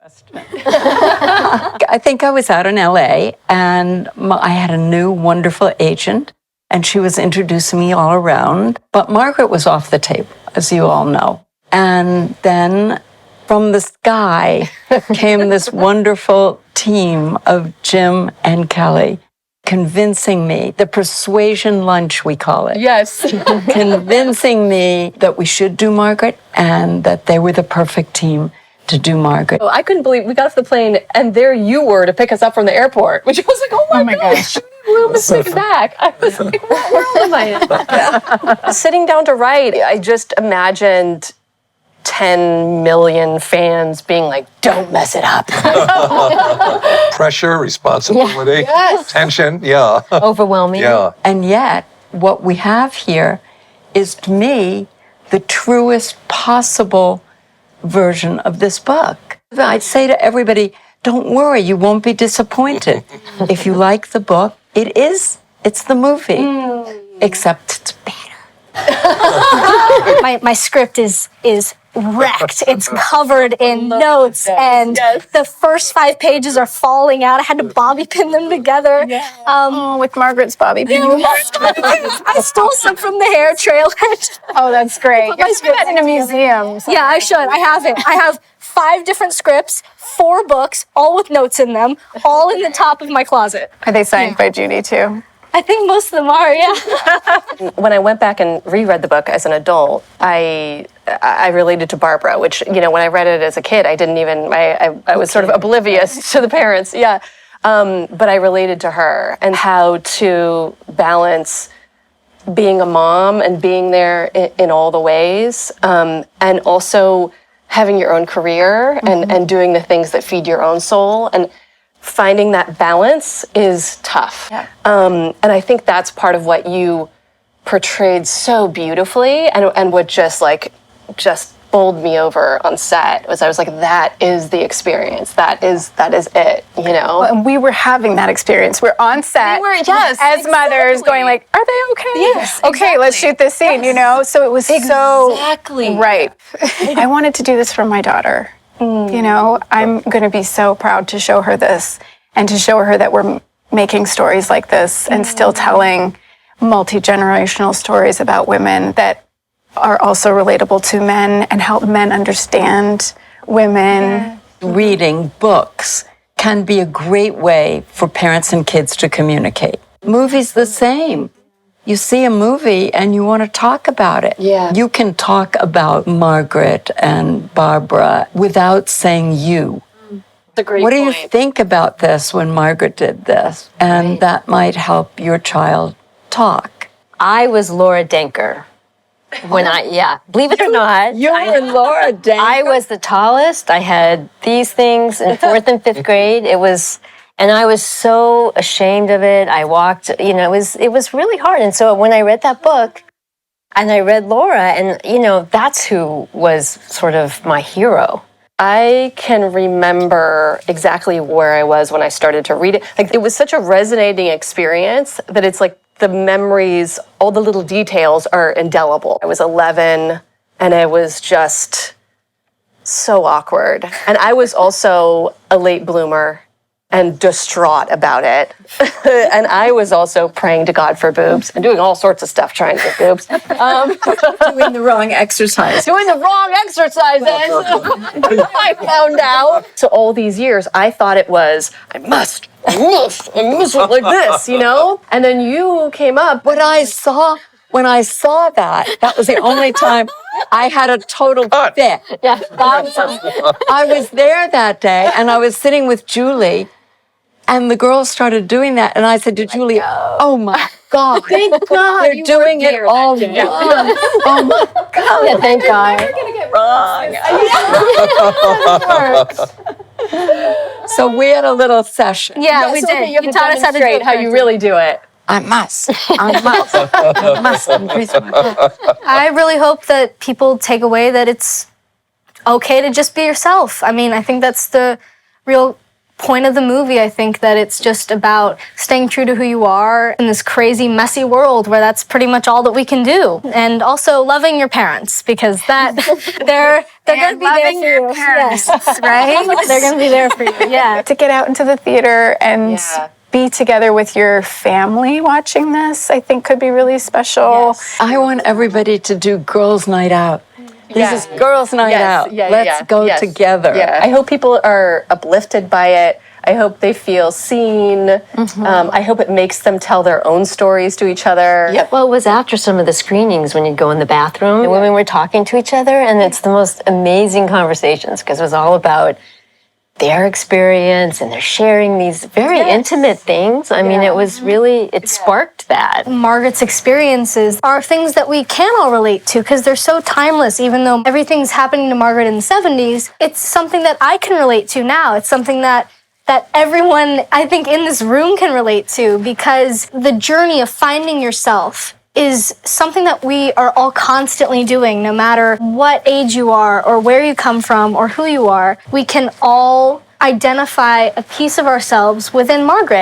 I think I was out in LA and I had a new wonderful agent and she was introducing me all around. But Margaret was off the table, as you all know. And then from the sky came this wonderful team of Jim and Kelly convincing me, the persuasion lunch we call it. Yes. Convincing me that we should do Margaret and that they were the perfect team to do Margaret. Oh, I couldn't believe we got off the plane and there you were to pick us up from the airport, which was like, oh my gosh, Judy Blume is coming back. I was like, what world am I in? Sitting down to write, I just imagined 10 million fans being like, don't mess it up. Pressure, responsibility, tension, Overwhelming. Yeah. And yet, what we have here is, to me, the truest possible version of this book. I'd say to everybody, don't worry, you won't be disappointed. If you like the book, it's the movie, except it's better. my script is wrecked. It's covered in notes, and the first 5 pages are falling out. I had to bobby pin them together. With Margaret's bobby pin. I stole some from the hair trailer. Oh, that's great. You should put that in a museum. Yeah, I should. I have it. I have 5 different scripts, 4 books, all with notes in them, all in the top of my closet. Are they signed by Judy too? I think most of them are, yeah. When I went back and reread the book as an adult, I related to Barbara, which, when I read it as a kid, I didn't even, I was sort of oblivious to the parents, but I related to her and how to balance being a mom and being there in all the ways, and also having your own career and doing the things that feed your own soul. And finding that balance is tough. Yeah. And I think that's part of what you portrayed so beautifully and what just bowled me over on set was I was like, that is the experience. That is it, Well, and we were having that experience. We're on set as mothers going like, are they okay? Yes, okay, let's shoot this scene, So it was so right. I wanted to do this for my daughter. I'm going to be so proud to show her this and to show her that we're making stories like this and still telling multi-generational stories about women that are also relatable to men and help men understand women. Reading books can be a great way for parents and kids to communicate. Movies the same. You see a movie and you want to talk about it. Yeah. You can talk about Margaret and Barbara without saying you. That's a great What do you think about this when Margaret did this? And that might help your child talk. I was Laura Denker. When believe it or not. You were Laura Denker? I was the tallest. I had these things in 4th and 5th grade. And I was so ashamed of it. I walked, it was really hard. And so when I read that book and I read Laura, and, that's who was sort of my hero. I can remember exactly where I was when I started to read it. Like, it was such a resonating experience that it's like the memories, all the little details are indelible. I was 11 and it was just so awkward. And I was also a late bloomer and distraught about it. And I was also praying to God for boobs and doing all sorts of stuff trying to get boobs. Doing the wrong exercise. Doing the wrong exercises, I found out. So all these years, I thought it was, I must look like this, And then you came up. When I saw that was the only time I had a total fit. Yeah. I was there that day, and I was sitting with Julie, and the girls started doing that, and I said to Julie, "Oh my God, Thank God they're doing it all wrong. Oh my God, Yeah, thank God. You're gonna get wrong. So we had a little session. Yeah, we did. You taught us how to do it. How you really do it. I must embrace my book. I really hope that people take away that it's okay to just be yourself. I mean, I think that's the real point of the movie. I think that it's just about staying true to who you are in this crazy, messy world where that's pretty much all that we can do. And also loving your parents, because that they're going to be there for you. Parents, Yes. right? They're going to be there for you. Yeah. To get out into the theater and be together with your family watching this, I think could be really special. I want everybody to do girls' night out. This is girls' night out. Let's go together. Yeah. I hope people are uplifted by it. I hope they feel seen. I hope it makes them tell their own stories to each other. Yep. Well, it was after some of the screenings when you'd go in the bathroom and women were talking to each other, and it's the most amazing conversations because it was all about their experience and they're sharing these very intimate things. I mean, it was really, it sparked that. Margaret's experiences are things that we can all relate to because they're so timeless. Even though everything's happening to Margaret in the 70s, it's something that I can relate to now. It's something that everyone, I think, in this room can relate to, because the journey of finding yourself is something that we are all constantly doing, no matter what age you are or where you come from or who you are. We can all identify a piece of ourselves within Margaret.